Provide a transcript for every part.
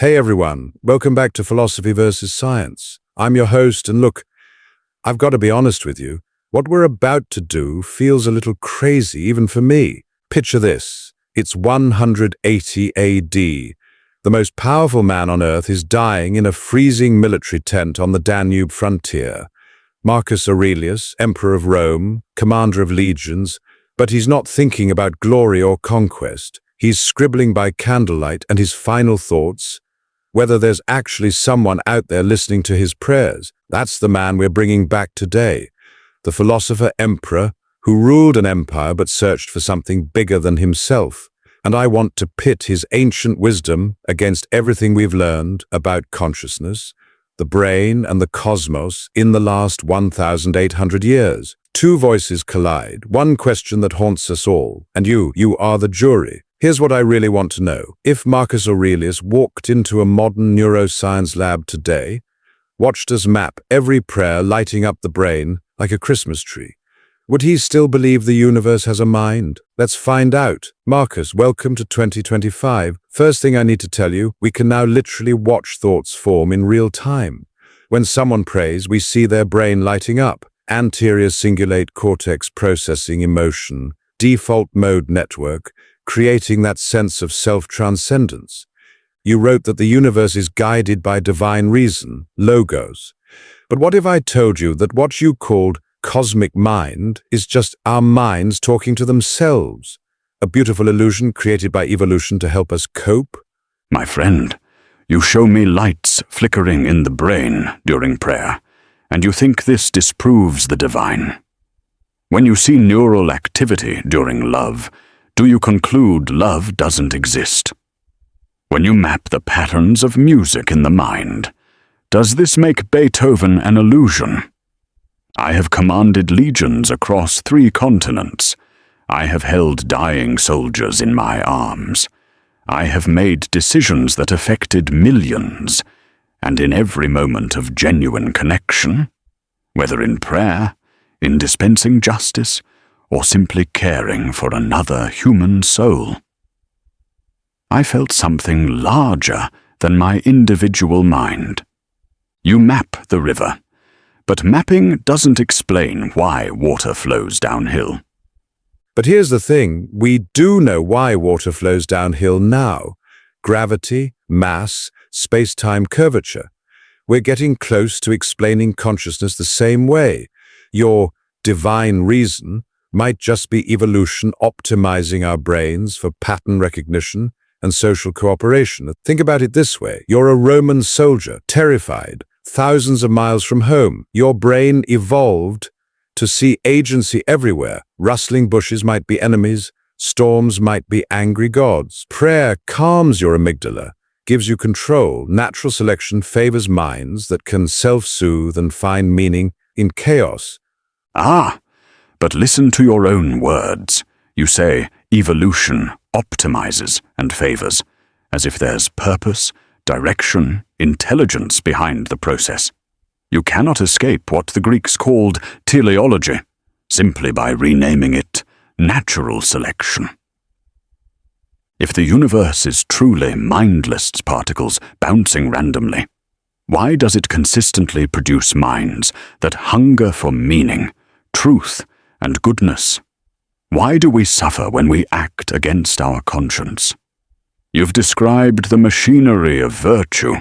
Hey everyone, welcome back to Philosophy versus Science. I'm your host, and look, I've got to be honest with you. What we're about to do feels a little crazy, even for me. Picture this. It's 180 AD. The most powerful man on earth is dying in a freezing military tent on the Danube frontier. Marcus Aurelius, Emperor of Rome, commander of legions, but he's not thinking about glory or conquest. He's scribbling by candlelight, and his final thoughts, whether there's actually someone out there listening to his prayers. That's the man we're bringing back today. The philosopher emperor who ruled an empire but searched for something bigger than himself. And I want to pit his ancient wisdom against everything we've learned about consciousness, the brain and the cosmos in the last 1,800 years. Two voices collide, one question that haunts us all, and you are the jury. Here's what I really want to know. If Marcus Aurelius walked into a modern neuroscience lab today, watched us map every prayer lighting up the brain like a Christmas tree, would he still believe the universe has a mind? Let's find out. Marcus, welcome to 2025. First thing I need to tell you, we can now literally watch thoughts form in real time. When someone prays, we see their brain lighting up. Anterior cingulate cortex processing emotion, default mode network, creating that sense of self-transcendence. You wrote that the universe is guided by divine reason, logos. But what if I told you that what you called cosmic mind is just our minds talking to themselves? A beautiful illusion created by evolution to help us cope? My friend, you show me lights flickering in the brain during prayer, and you think this disproves the divine. When you see neural activity during love, do you conclude love doesn't exist? When you map the patterns of music in the mind, does this make Beethoven an illusion? I have commanded legions across 3 continents. I have held dying soldiers in my arms. I have made decisions that affected millions, and in every moment of genuine connection, whether in prayer, in dispensing justice, or simply caring for another human soul, I felt something larger than my individual mind. You map the river, but mapping doesn't explain why water flows downhill. But here's the thing, we do know why water flows downhill now. Gravity, mass, space-time curvature. We're getting close to explaining consciousness the same way. Your divine reason might just be evolution optimizing our brains for pattern recognition and social cooperation. Think about it this way. You're a Roman soldier, terrified, thousands of miles from home. Your brain evolved to see agency everywhere. Rustling bushes might be enemies, storms might be angry gods. Prayer calms your amygdala, gives you control. Natural selection favors minds that can self-soothe and find meaning in chaos. But listen to your own words. You say evolution optimizes and favors, as if there's purpose, direction, intelligence behind the process. You cannot escape what the Greeks called teleology, simply by renaming it natural selection. If the universe is truly mindless particles bouncing randomly, why does it consistently produce minds that hunger for meaning, truth, and goodness? Why do we suffer when we act against our conscience? You've described the machinery of virtue,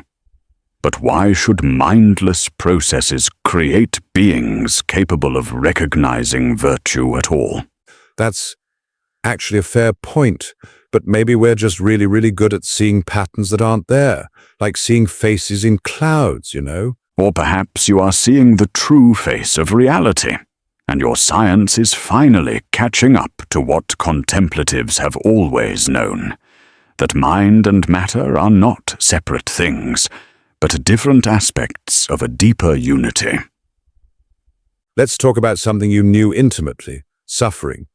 but why should mindless processes create beings capable of recognizing virtue at all? That's actually a fair point, but maybe we're just really good at seeing patterns that aren't there, like seeing faces in clouds, Or perhaps you are seeing the true face of reality, and your science is finally catching up to what contemplatives have always known, that mind and matter are not separate things, but different aspects of a deeper unity. Let's talk about something you knew intimately, suffering.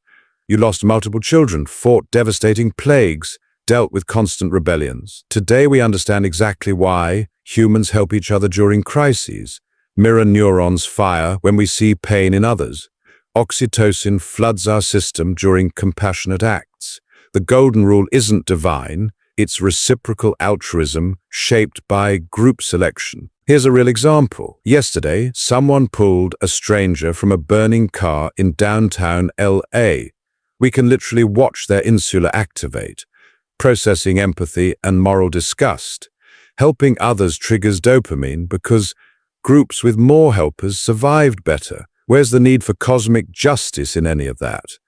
You lost multiple children, fought devastating plagues, dealt with constant rebellions. Today we understand exactly why humans help each other during crises. Mirror neurons fire when we see pain in others. Oxytocin floods our system during compassionate acts. The golden rule isn't divine, It's reciprocal altruism shaped by group selection. Here's a real example. Yesterday, someone pulled a stranger from a burning car in downtown LA. We can literally watch their insula activate, processing empathy and moral disgust. Helping others triggers dopamine because groups with more helpers survived better. Where's the need for cosmic justice in any of that?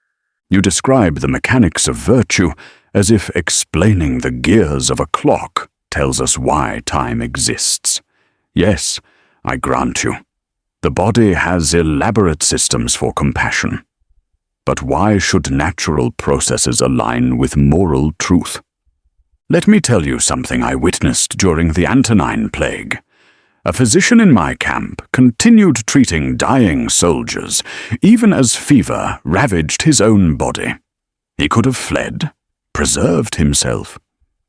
You describe the mechanics of virtue as if explaining the gears of a clock tells us why time exists. Yes, I grant you. The body has elaborate systems for compassion. But why should natural processes align with moral truth? Let me tell you something I witnessed during the Antonine Plague. A physician in my camp continued treating dying soldiers, even as fever ravaged his own body. He could have fled, preserved himself.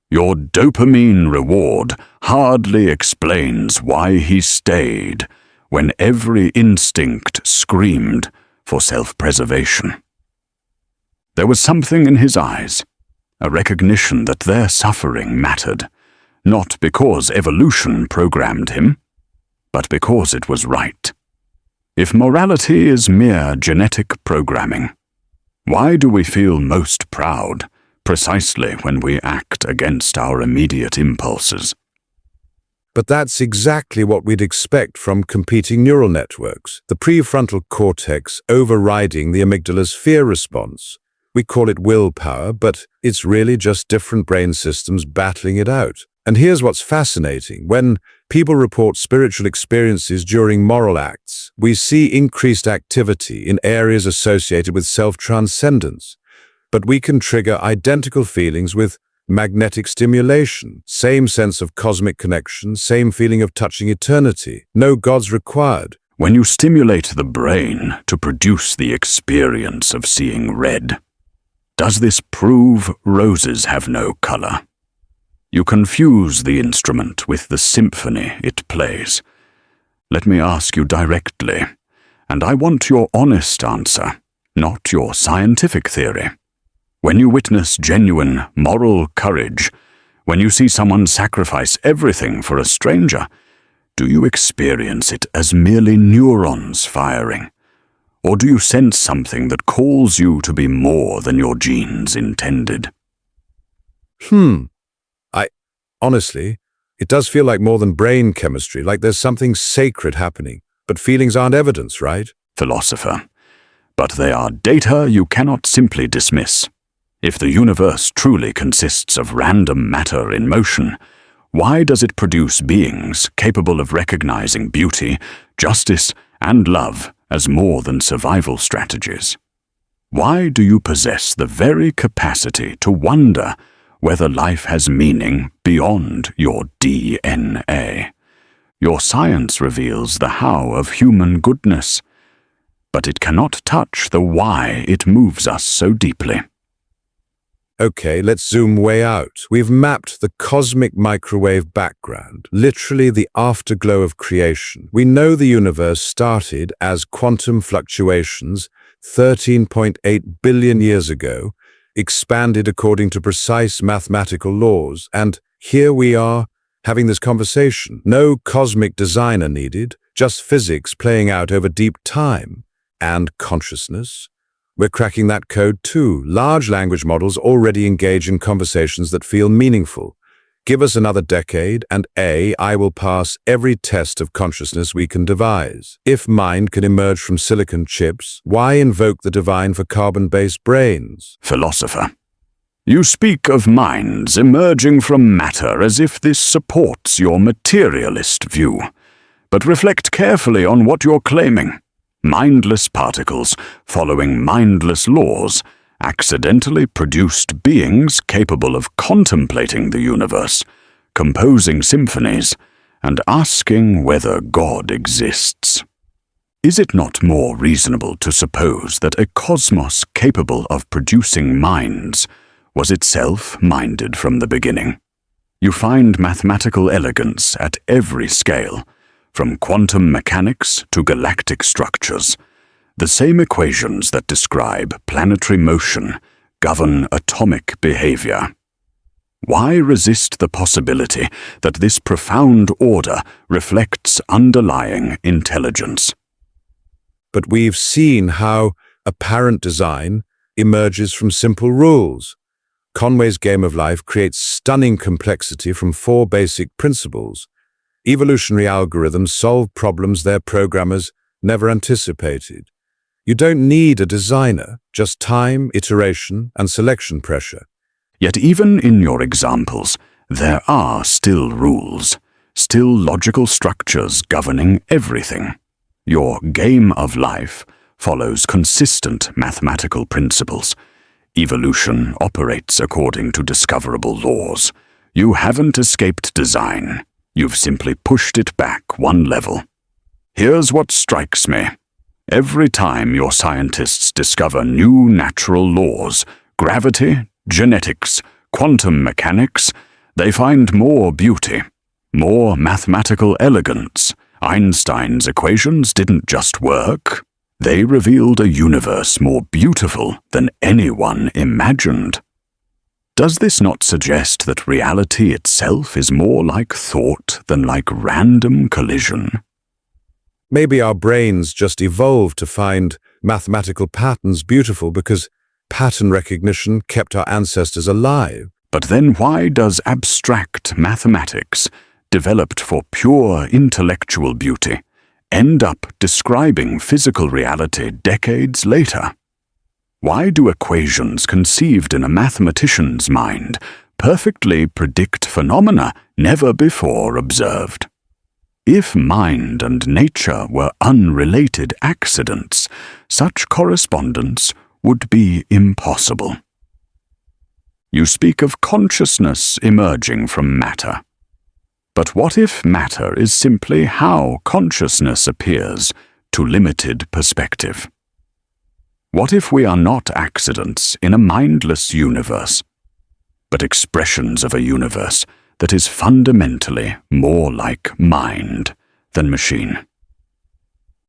Your dopamine reward hardly explains why he stayed when every instinct screamed for self-preservation. There was something in his eyes, a recognition that their suffering mattered, not because evolution programmed him, but because it was right. If morality is mere genetic programming, why do we feel most proud precisely when we act against our immediate impulses? But that's exactly what we'd expect from competing neural networks, the prefrontal cortex overriding the amygdala's fear response. We call it willpower, but it's really just different brain systems battling it out. And here's what's fascinating. When people report spiritual experiences during moral acts, we see increased activity in areas associated with self-transcendence. But we can trigger identical feelings with magnetic stimulation, same sense of cosmic connection, same feeling of touching eternity. No gods required. When you stimulate the brain to produce the experience of seeing red, does this prove roses have no color? You confuse the instrument with the symphony it plays. Let me ask you directly, and I want your honest answer, not your scientific theory. When you witness genuine moral courage, when you see someone sacrifice everything for a stranger, do you experience it as merely neurons firing? Or do you sense something that calls you to be more than your genes intended? Honestly, it does feel like more than brain chemistry, like there's something sacred happening. But feelings aren't evidence, right? Philosopher. But they are data you cannot simply dismiss. If the universe truly consists of random matter in motion, why does it produce beings capable of recognizing beauty, justice, and love as more than survival strategies? Why do you possess the very capacity to wonder whether life has meaning beyond your DNA? Your science reveals the how of human goodness, but it cannot touch the why it moves us so deeply. Okay, let's zoom way out. We've mapped the cosmic microwave background, literally the afterglow of creation. We know the universe started as quantum fluctuations 13.8 billion years ago, expanded according to precise mathematical laws, and here we are having this conversation. No cosmic designer needed, just physics playing out over deep time and consciousness. We're cracking that code too. Large language models already engage in conversations that feel meaningful. Give us another decade, and AI will pass every test of consciousness we can devise. If mind can emerge from silicon chips, why invoke the divine for carbon-based brains? Philosopher. You speak of minds emerging from matter as if this supports your materialist view. But reflect carefully on what you're claiming. Mindless particles, following mindless laws, accidentally produced beings capable of contemplating the universe, composing symphonies, and asking whether God exists. Is it not more reasonable to suppose that a cosmos capable of producing minds was itself minded from the beginning? You find mathematical elegance at every scale, from quantum mechanics to galactic structures. The same equations that describe planetary motion govern atomic behavior. Why resist the possibility that this profound order reflects underlying intelligence? But we've seen how apparent design emerges from simple rules. Conway's game of life creates stunning complexity from 4 basic principles. Evolutionary algorithms solve problems their programmers never anticipated. You don't need a designer, just time, iteration, and selection pressure. Yet even in your examples, there are still rules, still logical structures governing everything. Your game of life follows consistent mathematical principles. Evolution operates according to discoverable laws. You haven't escaped design. You've simply pushed it back one level. Here's what strikes me. Every time your scientists discover new natural laws, gravity, genetics, quantum mechanics, they find more beauty, more mathematical elegance. Einstein's equations didn't just work. They revealed a universe more beautiful than anyone imagined. Does this not suggest that reality itself is more like thought than like random collision? Maybe our brains just evolved to find mathematical patterns beautiful because pattern recognition kept our ancestors alive. But then why does abstract mathematics, developed for pure intellectual beauty, end up describing physical reality decades later? Why do equations conceived in a mathematician's mind perfectly predict phenomena never before observed? If mind and nature were unrelated accidents, such correspondence would be impossible. You speak of consciousness emerging from matter. But what if matter is simply how consciousness appears to limited perspective? What if we are not accidents in a mindless universe, but expressions of a universe that is fundamentally more like mind than machine?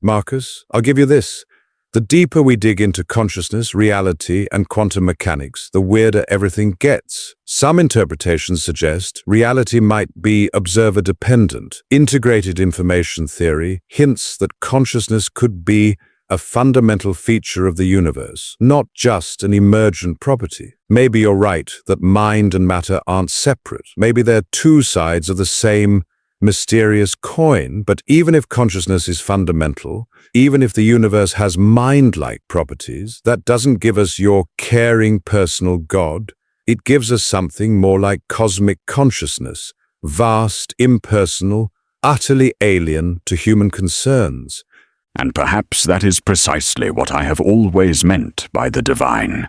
Marcus, I'll give you this. The deeper we dig into consciousness, reality, and quantum mechanics, the weirder everything gets. Some interpretations suggest reality might be observer-dependent. Integrated information theory hints that consciousness could be a fundamental feature of the universe, not just an emergent property. Maybe you're right that mind and matter aren't separate. Maybe they're 2 sides of the same mysterious coin, but even if consciousness is fundamental, even if the universe has mind-like properties, that doesn't give us your caring personal God. It gives us something more like cosmic consciousness, vast, impersonal, utterly alien to human concerns. And perhaps that is precisely what I have always meant by the divine.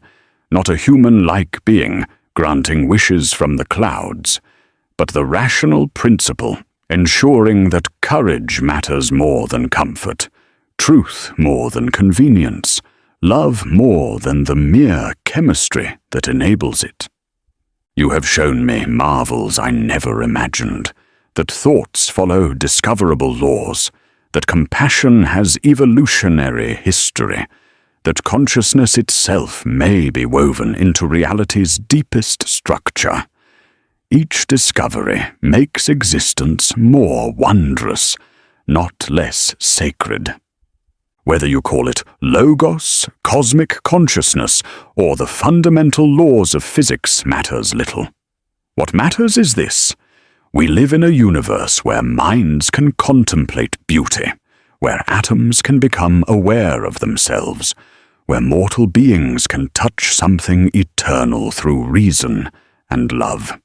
Not a human-like being granting wishes from the clouds, but the rational principle ensuring that courage matters more than comfort, truth more than convenience, love more than the mere chemistry that enables it. You have shown me marvels I never imagined, that thoughts follow discoverable laws, that compassion has evolutionary history, that consciousness itself may be woven into reality's deepest structure. Each discovery makes existence more wondrous, not less sacred. Whether you call it logos, cosmic consciousness, or the fundamental laws of physics matters little. What matters is this: we live in a universe where minds can contemplate beauty, where atoms can become aware of themselves, where mortal beings can touch something eternal through reason and love.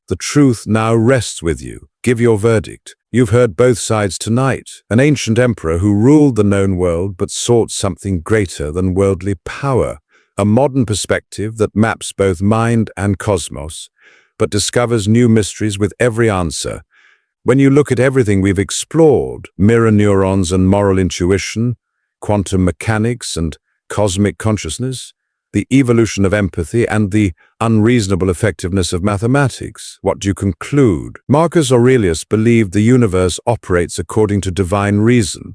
The truth now rests with you. Give your verdict. You've heard both sides tonight. An ancient emperor who ruled the known world but sought something greater than worldly power. A modern perspective that maps both mind and cosmos, but discovers new mysteries with every answer. When you look at everything we've explored, mirror neurons and moral intuition, quantum mechanics and cosmic consciousness, the evolution of empathy and the unreasonable effectiveness of mathematics, what do you conclude? Marcus Aurelius believed the universe operates according to divine reason.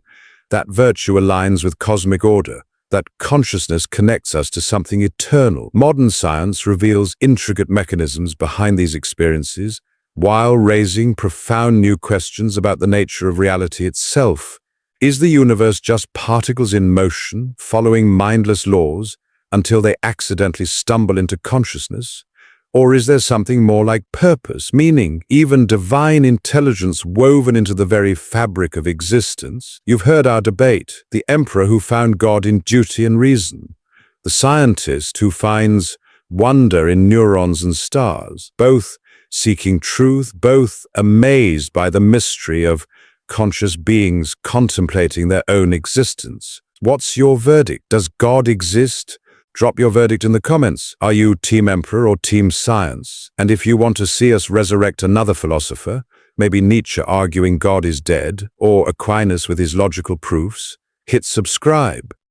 That virtue aligns with cosmic order. that consciousness connects us to something eternal. Modern science reveals intricate mechanisms behind these experiences, while raising profound new questions about the nature of reality itself. Is the universe just particles in motion, following mindless laws until they accidentally stumble into consciousness? Or is there something more like purpose, meaning, even divine intelligence woven into the very fabric of existence? You've heard our debate, the emperor who found God in duty and reason, the scientist who finds wonder in neurons and stars, both seeking truth, both amazed by the mystery of conscious beings contemplating their own existence. What's your verdict? Does God exist? Drop your verdict in the comments. Are you Team Emperor or Team Science? And if you want to see us resurrect another philosopher, maybe Nietzsche arguing God is dead, or Aquinas with his logical proofs, hit subscribe.